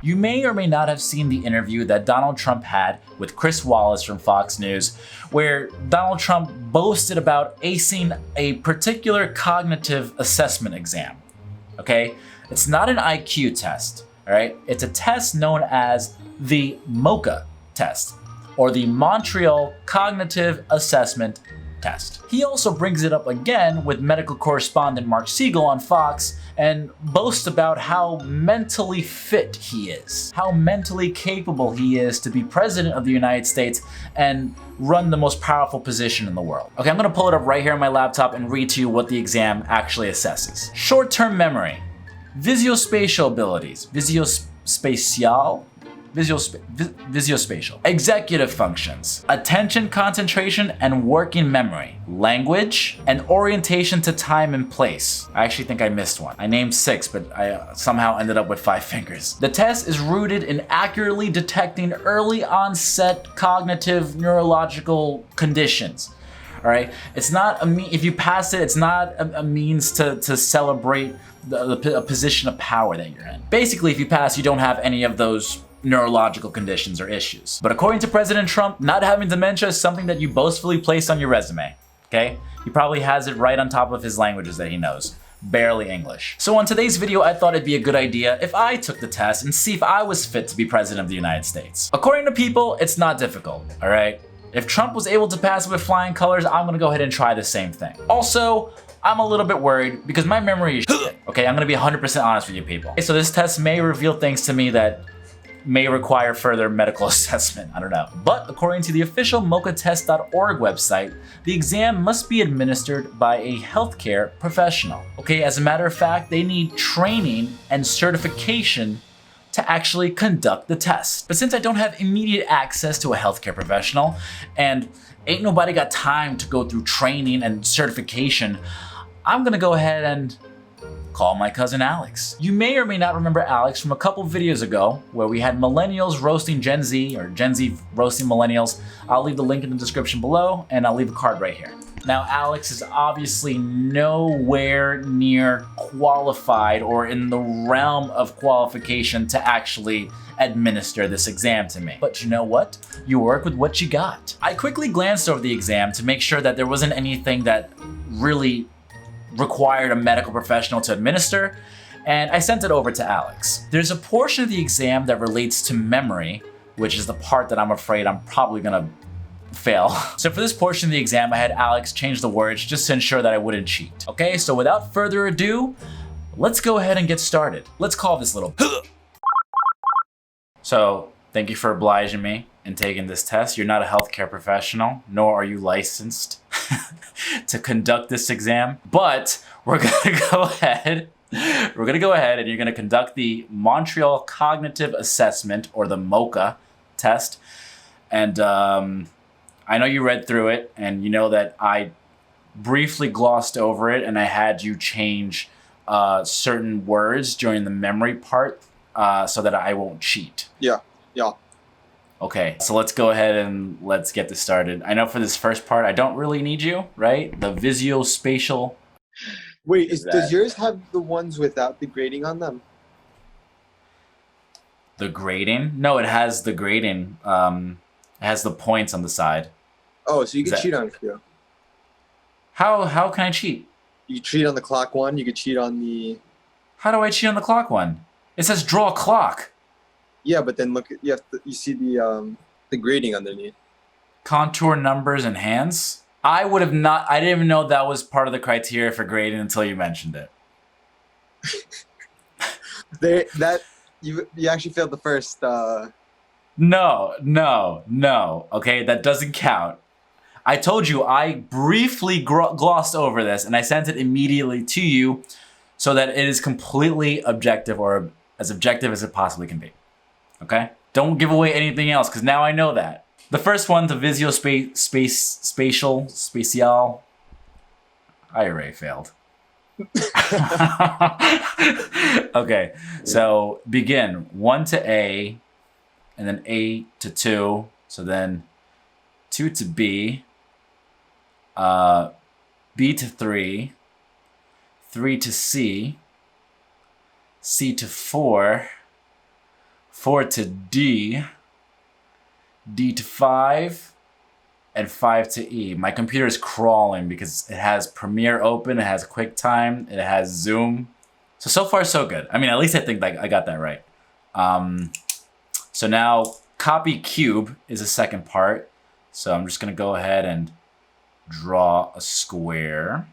You may or may not have seen the interview that Donald Trump had with Chris Wallace from Fox News, where Donald Trump boasted about acing a particular cognitive assessment exam. Okay? It's not an IQ test, all right? It's a test known as the MoCA test, or the Montreal Cognitive Assessment Test. He also brings it up again with medical correspondent Marc Siegel on Fox and boasts about how mentally fit he is, how mentally capable he is to be president of the United States and run the most powerful position in the world. Okay, I'm gonna pull it up right here on my laptop and read to you what the exam actually assesses. Short-term memory, visuospatial abilities, visuospatial, executive functions, attention, concentration, and working memory, language, and orientation to time and place. I actually think I missed one. I named 6, but I somehow ended up with 5 fingers. The test is rooted in accurately detecting early onset cognitive neurological conditions. All right, it's not if you pass it, it's not a means to celebrate a position of power that you're in. Basically, if you pass, you don't have any of those neurological conditions or issues. But according to President Trump, not having dementia is something that you boastfully place on your resume, okay? He probably has it right on top of his languages that he knows, barely English. So on today's video, I thought it'd be a good idea if I took the test and see if I was fit to be president of the United States. According to people, it's not difficult, all right? If Trump was able to pass it with flying colors, I'm gonna go ahead and try the same thing. Also, I'm a little bit worried because my memory is shit, okay? I'm gonna be 100% honest with you people. Okay, so this test may reveal things to me that may require further medical assessment, I don't know. But according to the official MoCAtest.org website, the exam must be administered by a healthcare professional. Okay, as a matter of fact, they need training and certification to actually conduct the test. But since I don't have immediate access to a healthcare professional, and ain't nobody got time to go through training and certification, I'm gonna go ahead and call my cousin Alex. You may or may not remember Alex from a couple videos ago where we had millennials roasting Gen Z or Gen Z roasting millennials. I'll leave the link in the description below and I'll leave a card right here. Now Alex is obviously nowhere near qualified or in the realm of qualification to actually administer this exam to me. But you know what? You work with what you got. I quickly glanced over the exam to make sure that there wasn't anything that really required a medical professional to administer, and I sent it over to Alex. There's a portion of the exam that relates to memory, which is the part that I'm afraid I'm probably gonna fail. So for this portion of the exam, I had Alex change the words just to ensure that I wouldn't cheat. Okay, so without further ado, let's go ahead and get started. Let's call this little So, thank you for obliging me in taking this test. You're not a healthcare professional, nor are you licensed to conduct this exam, but we're gonna go ahead and you're gonna conduct the Montreal Cognitive Assessment, or the MoCA test. And I know you read through it and you know that I briefly glossed over it and I had you change certain words during the memory part so that I won't cheat. Yeah. Okay, so let's go ahead and let's get this started. I know for this first part, I don't really need you, right? The visuospatial. Wait, does yours have the ones without the grading on them? The grading? No, it has the grading. It has the points on the side. Oh, so you can cheat on it, yeah. How can I cheat? You cheat on the clock one, you could cheat on the... How do I cheat on the clock one? It says draw a clock. Yeah, but then look, you see the grading underneath. Contour numbers and hands? I didn't even know that was part of the criteria for grading until you mentioned it. You actually failed the first... No. Okay, that doesn't count. I told you I briefly glossed over this and I sent it immediately to you so that it is completely objective, or as objective as it possibly can be. Okay? Don't give away anything else, because now I know that. The first one, the visuospatial, I already failed. Okay, so begin 1 to A, and then A to 2, so then 2 to B, B to 3, 3 to C, C to 4, 4 to D, D to 5, and 5 to E. My computer is crawling because it has Premiere open, it has QuickTime, it has Zoom. So far so good. I mean, at least I think I got that right. So now copy cube is the second part. So I'm just gonna go ahead and draw a square.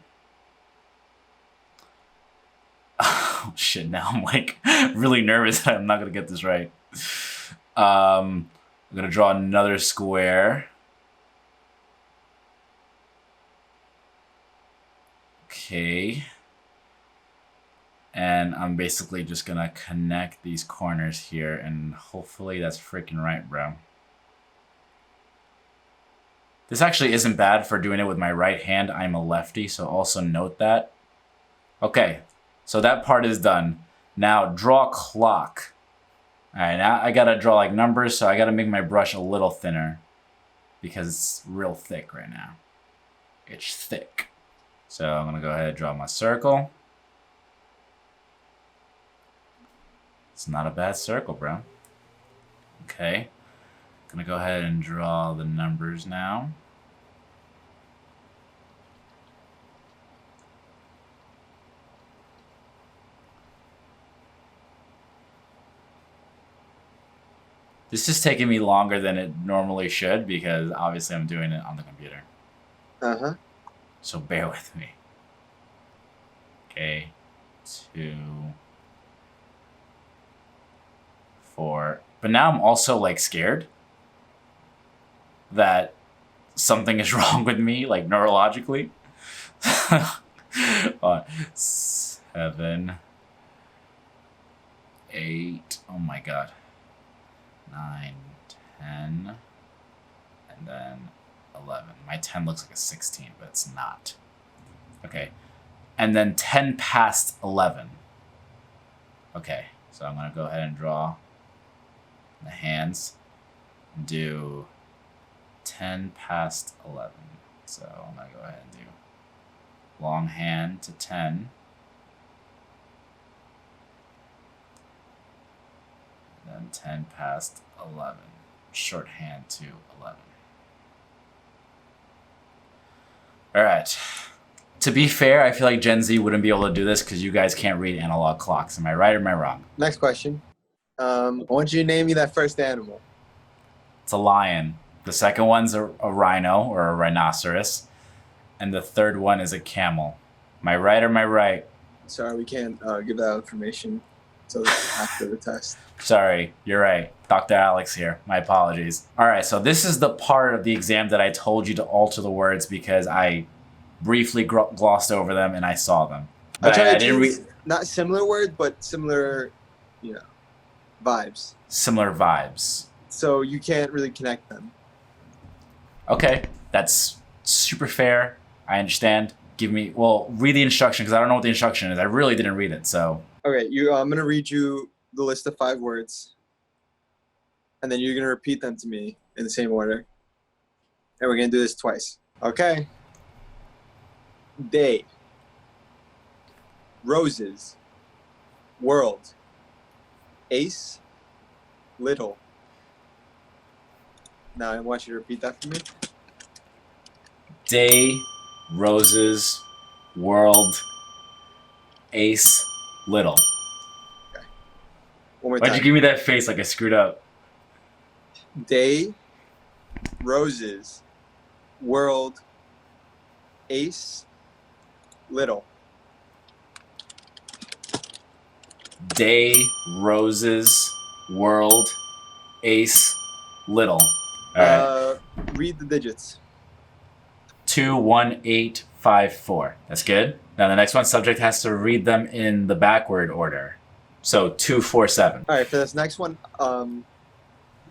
Oh shit, now I'm like really nervous that I'm not gonna get this right. I'm gonna draw another square. Okay. And I'm basically just gonna connect these corners here, and hopefully that's freaking right, bro. This actually isn't bad for doing it with my right hand. I'm a lefty, so also note that. Okay, so that part is done. Now draw clock. All right, now I gotta draw like numbers, so I gotta make my brush a little thinner because it's real thick right now. It's thick. So I'm gonna go ahead and draw my circle. It's not a bad circle, bro. Okay. Gonna go ahead and draw the numbers now. This is taking me longer than it normally should because obviously I'm doing it on the computer. Uh-huh. So bear with me. Okay. 2, 4. But now I'm also like scared that something is wrong with me, like neurologically. 7, 8. Oh my god. 9, 10, and then 11. My 10 looks like a 16, but it's not. Okay. And then 10 past 11. Okay, so I'm gonna go ahead and draw the hands. Do 10 past 11. So I'm gonna go ahead and do long hand to 10. Then 10 past 11. Short hand to 11. All right. To be fair, I feel like Gen Z wouldn't be able to do this because you guys can't read analog clocks. Am I right or am I wrong? Next question. I want you to name me that first animal. It's a lion. The second one's a rhino or a rhinoceros. And the third one is a camel. Am I right or am I right? Sorry, we can't give that information until after the test. Sorry, you're right. Dr. Alex here. My apologies. All right, so this is the part of the exam that I told you to alter the words because I briefly glossed over them and I saw them. But I didn't read. Not similar word, but similar, vibes. Similar vibes. So you can't really connect them. Okay, that's super fair. I understand. Read the instruction because I don't know what the instruction is. I really didn't read it, so. Okay, I'm gonna read you the list of 5 words, and then you're gonna repeat them to me in the same order, and we're gonna do this twice. Okay. Day. Roses. World. Ace. Little. Now I want you to repeat that for me. Day, roses, world, ace, little. Okay. One more time. Why'd you give me that face like I screwed up? Day, roses, world, ace, little. Day, roses, world, ace, little. All right. Read the digits. 2, 1, 8, 5, 4. That's good. Now the next one, subject has to read them in the backward order. So 2, 4, 7. All right, for this next one, you're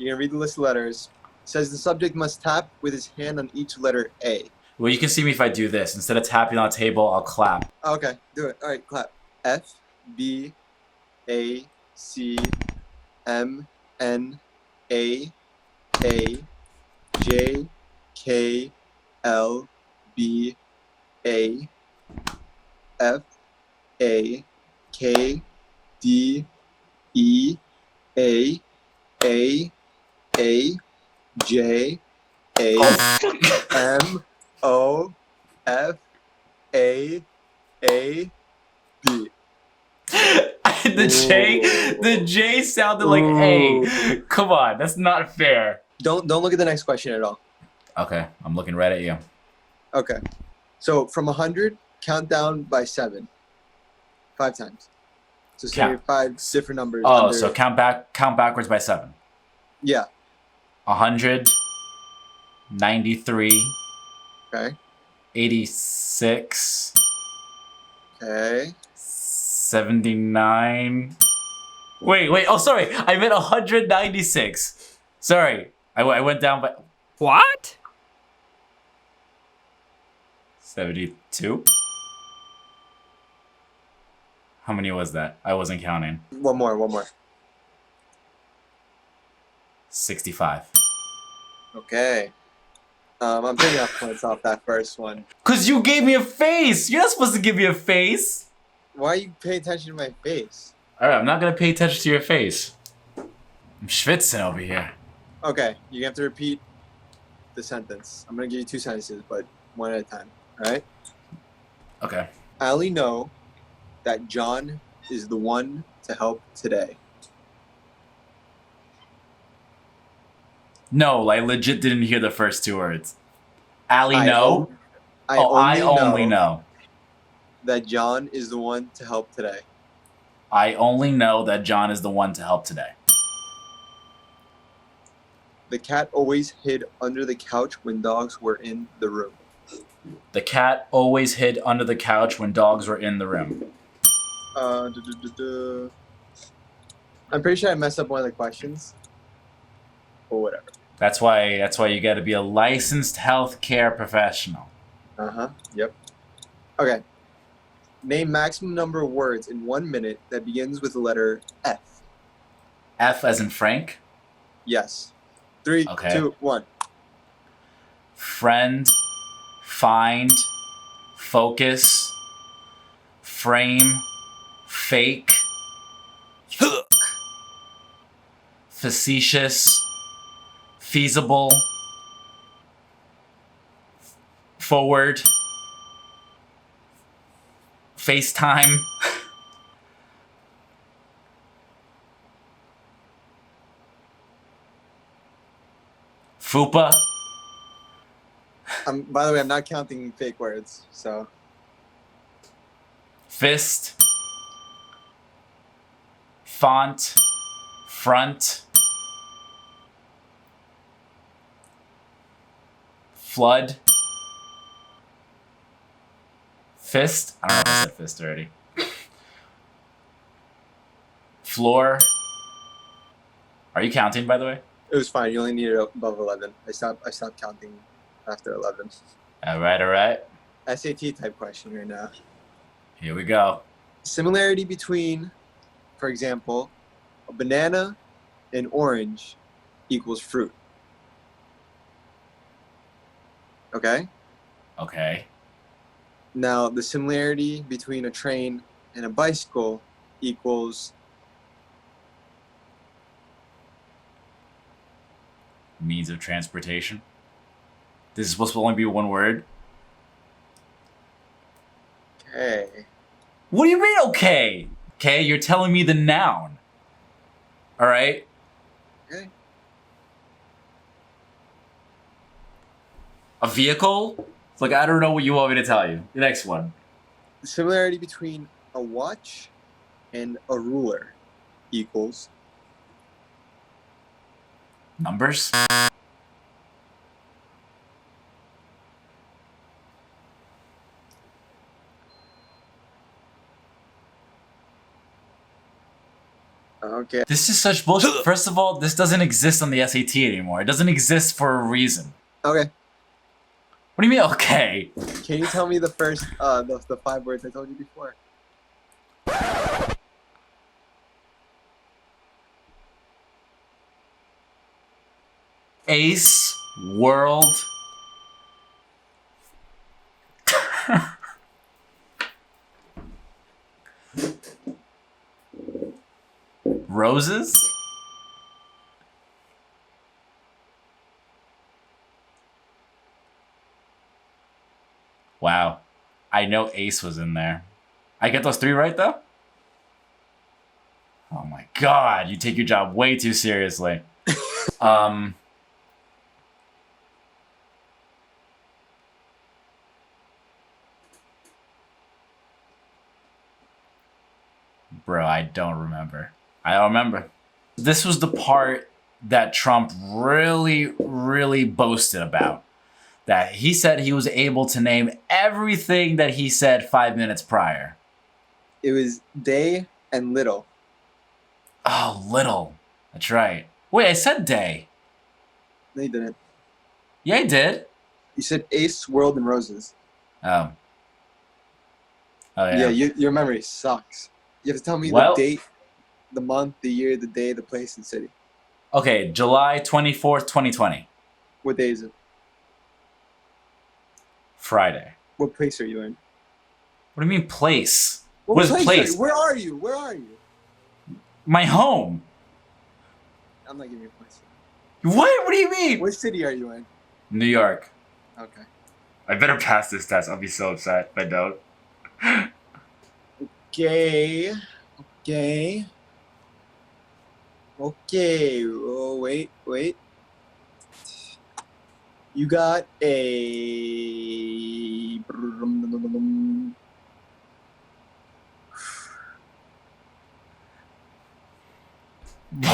gonna read the list of letters. It says the subject must tap with his hand on each letter A. Well, you can see me if I do this. Instead of tapping on a table, I'll clap. Okay, do it. All right, clap. F, B, A, C, M, N, A, J, K, L, B, A, F, A, K, D, E, A, A J A M O F A B. The J sounded like A. Come on, that's not fair. Don't look at the next question at all. Okay, I'm looking right at you. Okay. So from 100, count down by 7. 5 times. So say 5 different numbers. Oh, so count backwards by 7. Yeah. 100, 93, Okay. 86, Okay. 79. Wait. Oh, sorry. I meant 196. Sorry. I went down by... What? 72? How many was that? I wasn't counting. One more. 65. Okay. I'm taking off points off that first one. Cause you gave me a face! You're not supposed to give me a face! Why are you paying attention to my face? Alright, I'm not gonna pay attention to your face. I'm schwitzing over here. Okay, you have to repeat the sentence. I'm gonna give you 2 sentences, but one at a time. Alright? Okay. I only know that John is the one to help today. No, I legit didn't hear the first 2 words. Allie, no? I only know. That John is the one to help today. I only know that John is the one to help today. The cat always hid under the couch when dogs were in the room. The cat always hid under the couch when dogs were in the room. I'm pretty sure I messed up one of the questions. Or whatever. That's why you gotta be a licensed healthcare professional. Yep. Okay. Name maximum number of words in 1 minute that begins with the letter F. F as in Frank? Yes. 3, Okay. 2, 1. Friend, find, focus, frame, fake, facetious, feasible, forward, FaceTime. Fupa. By the way, I'm not counting fake words, so. Fist. Font. Front. Flood. Fist. I don't know if I said fist already. Floor. Are you counting, by the way? It was fine. You only needed above 11. I stopped counting after 11. All right. SAT type question right now. Here we go. Similarity between, for example, a banana and orange equals fruit. Okay? Okay. Now, the similarity between a train and a bicycle equals Means of transportation. This is supposed to only be one word. okay. What do you mean, okay? Okay, you're telling me the noun. All right? Okay. A vehicle? It's like, I don't know what you want me to tell you. The next one. The similarity between a watch and a ruler equals Numbers? okay. This is such bullshit. First of all, this doesn't exist on the SAT anymore. It doesn't exist for a reason. Okay. What do you mean, okay? Can you tell me the first the 5 words I told you before? Ace, world. Roses? I know ace was in there. I get those 3 right though? Oh my god, you take your job way too seriously. Bro, I don't remember. I don't remember. This was the part that Trump really, really boasted about. That he said he was able to name everything that he said 5 minutes prior. It was day and little. Oh, little. That's right. Wait, I said day. No, you didn't. Yeah, I did. You said ace, world, and roses. Oh. Oh, yeah. Yeah, your memory sucks. You have to tell me Well, the date, the month, the year, the day, the place, and city. Okay, July 24th, 2020. What day is it? Friday. What place are you in? What do you mean place? What is place? Where are you? Where are you? My home. I'm not giving you a place. What? What do you mean? What city are you in? New York. Okay. I better pass this test. I'll be so upset if I don't. Okay. Okay. Okay. Oh, wait. You got a...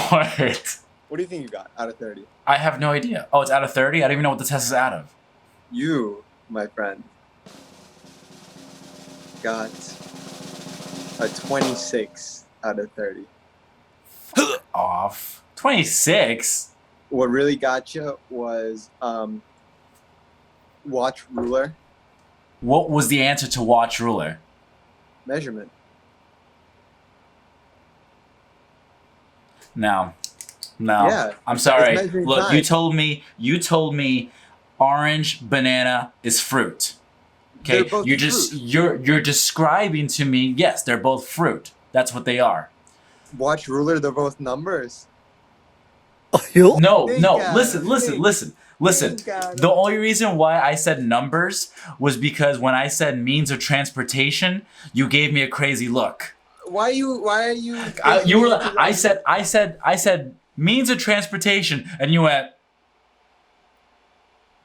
What? What do you think you got out of 30? I have no idea. Oh, it's out of 30? I don't even know what the test is out of. You, my friend, got a 26 out of 30. Off. 26? What really got you was watch ruler What was the answer to watch ruler? measurement. No. No. Yeah, I'm sorry. it's measuring Look, time. you told me orange banana is fruit. Okay? They're both You're describing to me, yes, they're both fruit. That's what they are. Watch ruler, they're both numbers. No, Think no, at listen, it, listen, think. listen, listen. Think at The it. only reason why I said numbers was because when I said means of transportation, you gave me a crazy look. Why are you You were like, I said means of transportation, and you went,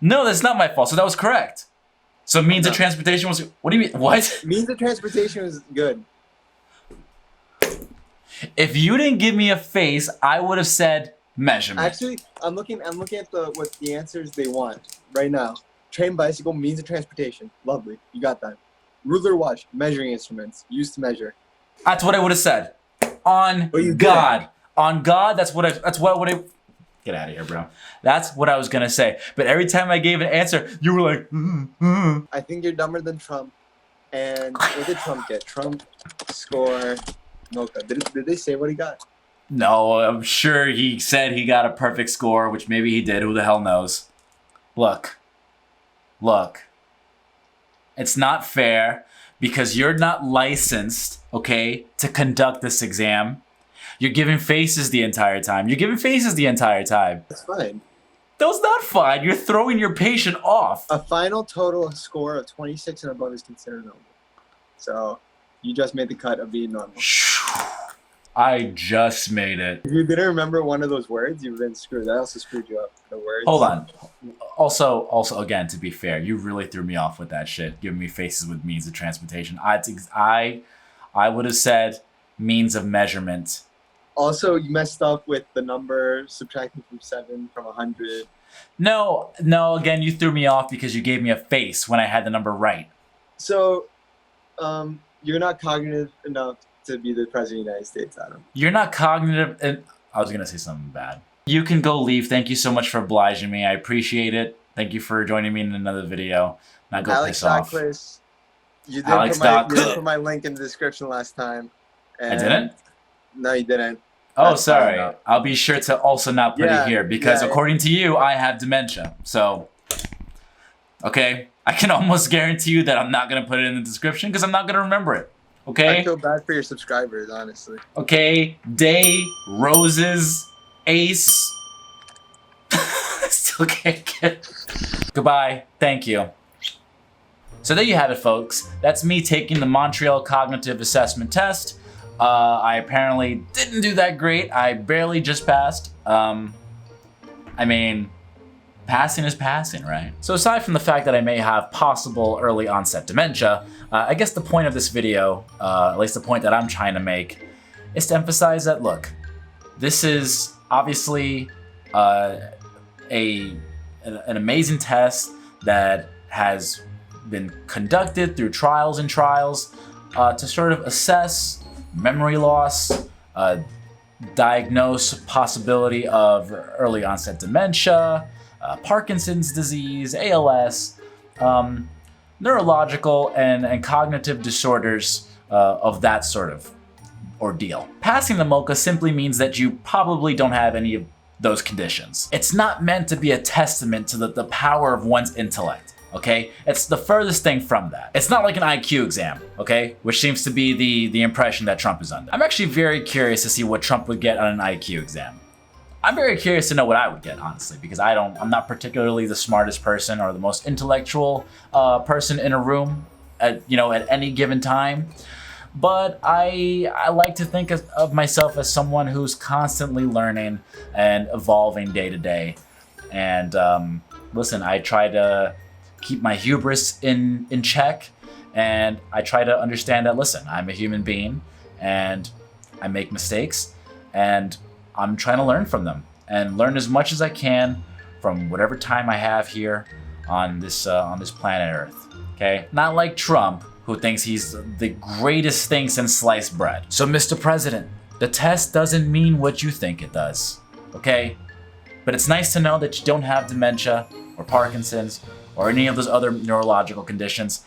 no, that's not my fault. So that was correct. So means of No. transportation was, what do you mean? What? means of transportation is good. If you didn't give me a face, I would have said measurement. Actually, I'm looking at what the answers they want right now. Train, bicycle, means of transportation. Lovely, you got that. Ruler, watch, measuring instruments used to measure. That's what I would have said. On But you God. On God, that's what I get out of here, bro. That's what I was gonna say. But every time I gave an answer, you were like, I think you're dumber than Trump. And what did Trump get? Trump score MoCA. Did they say what he got? No, I'm sure he said he got a perfect score, which maybe he did. Who the hell knows? Look. It's not fair because you're not licensed, okay, to conduct this exam. You're giving faces the entire time. That's fine. That was not fine. You're throwing your patient off. A final total score of 26 and above is considered normal. So you just made the cut of being normal. I just made it. If you didn't remember one of those words, you've been screwed. That also screwed you up. The words. Hold on. Also, again, to be fair, you really threw me off with that shit. Giving me faces with means of transportation. I would have said means of measurement. Also, you messed up with the number subtracting from 7 from 100. No. Again, you threw me off because you gave me a face when I had the number right. So, you're not cognitive enough to be the president of the United States, Adam. You're not cognitive. And I was gonna say something bad. You can go leave. Thank you so much for obliging me. I appreciate it. Thank you for joining me in another video. Now go Alex piss off. Chris, you did Alex put my link in the description last time. I didn't? No, you didn't. Oh, That's sorry. fine, though. I'll be sure to also not put it here because according to you, I have dementia. So, okay. I can almost guarantee you that I'm not going to put it in the description because I'm not going to remember it. Okay? I feel bad for your subscribers, honestly. Okay. Day, roses, ace. Still can't get. Goodbye. Thank you. So there you have it, folks. That's me taking the Montreal Cognitive Assessment Test. I apparently didn't do that great. I barely just passed. I mean, passing is passing, right? So aside from the fact that I may have possible early onset dementia, I guess the point of this video, at least the point that I'm trying to make, is to emphasize that, look, this is obviously an amazing test that has been conducted through trials and trials to sort of assess memory loss, diagnose possibility of early onset dementia, Parkinson's disease, ALS, neurological and cognitive disorders of that sort of ordeal. Passing the MoCA simply means that you probably don't have any of those conditions. It's not meant to be a testament to the power of one's intellect, okay? It's the furthest thing from that. It's not like an IQ exam, okay? Which seems to be the impression that Trump is under. I'm actually very curious to see what Trump would get on an IQ exam. I'm very curious to know what I would get, honestly, because I'm not particularly the smartest person or the most intellectual person in a room at any given time. But I like to think of myself as someone who's constantly learning and evolving day to day. And listen, I try to keep my hubris in check, and I try to understand that, listen, I'm a human being and I make mistakes, and I'm trying to learn from them and learn as much as I can from whatever time I have here on this planet Earth. Okay? Not like Trump, who thinks he's the greatest thing since sliced bread. So, Mr. President, the test doesn't mean what you think it does, okay? But it's nice to know that you don't have dementia or Parkinson's or any of those other neurological conditions.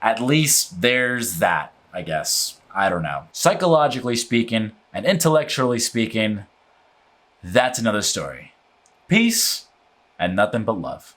At least there's that, I guess. I don't know. Psychologically speaking and intellectually speaking, that's another story. Peace and nothing but love.